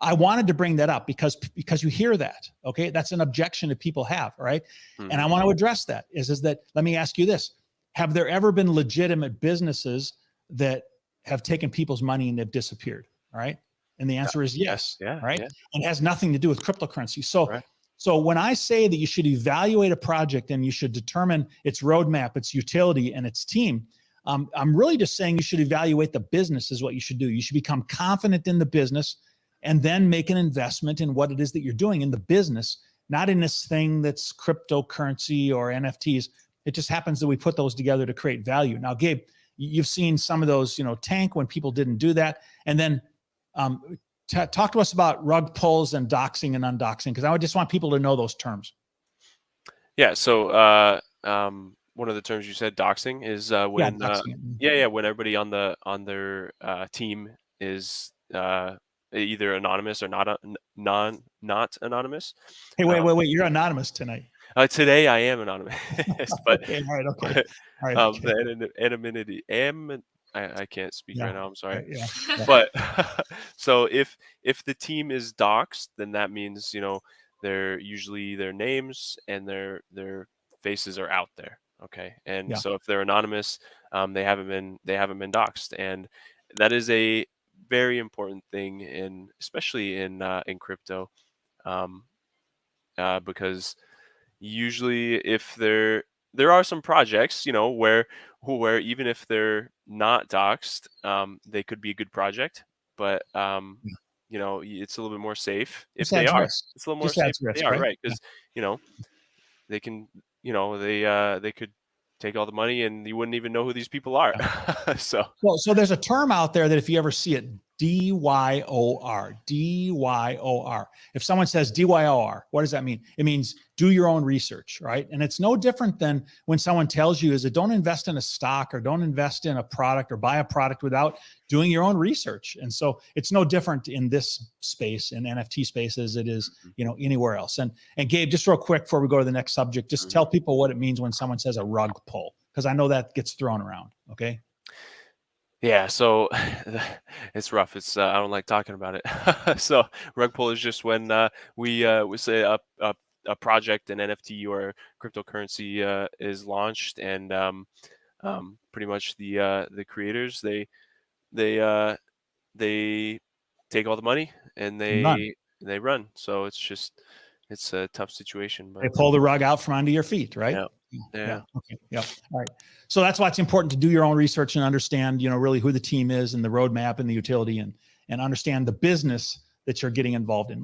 I wanted to bring that up because you hear that, okay? That's an objection that people have, all right? Mm-hmm. And I want to address that is that, let me ask you this. Have there ever been legitimate businesses that have taken people's money and they've disappeared, all right? And the answer is yes, yeah, right? yeah. And it has nothing to do with cryptocurrency. So, Right. so when I say that you should evaluate a project and you should determine its roadmap, its utility, and its team, I'm really just saying you should evaluate the business is what you should do. You should become confident in the business and then make an investment in what it is that you're doing in the business, not in this thing that's cryptocurrency or NFTs. It just happens that we put those together to create value. Now, Gabe, you've seen some of those, tank when people didn't do that. And then talk to us about rug pulls and doxing and undoxing, because I would just want people to know those terms. Yeah. So one of the terms you said, doxing, is when when everybody on their team is either anonymous or not anonymous. Hey, wait! You're anonymous tonight. Today I am anonymous, but okay, all right. Okay. The anonymity. I can't speak right now. I'm sorry. Yeah. But so if the team is doxed, then that means they're usually their names and their faces are out there. Okay, and so if they're anonymous, they haven't been doxed, and that is a very important thing especially in crypto, because usually if there are some projects where even if they're not doxed, they could be a good project, but it's a little bit more safe if they are. Risk. It's a little more safe if they are, right? Because they can they could take all the money and you wouldn't even know who these people are. So there's a term out there that if you ever see it, DYOR. If someone says DYOR, what does that mean? It means do your own research, right? And it's no different than when someone tells you don't invest in a stock or don't invest in a product or buy a product without doing your own research. And so it's no different in this space, in NFT space, as it is, anywhere else. And Gabe, just real quick before we go to the next subject, just tell people what it means when someone says a rug pull, because I know that gets thrown around. Okay. Yeah, so it's rough. I don't like talking about it. So rug pull is just when we say a project, an NFT or cryptocurrency is launched, and pretty much the creators they take all the money and they run. So it's a tough situation. But they pull the rug out from under your feet, right? Yeah. Okay. Yeah. All right. So that's why it's important to do your own research and understand, really who the team is and the roadmap and the utility and understand the business that you're getting involved in.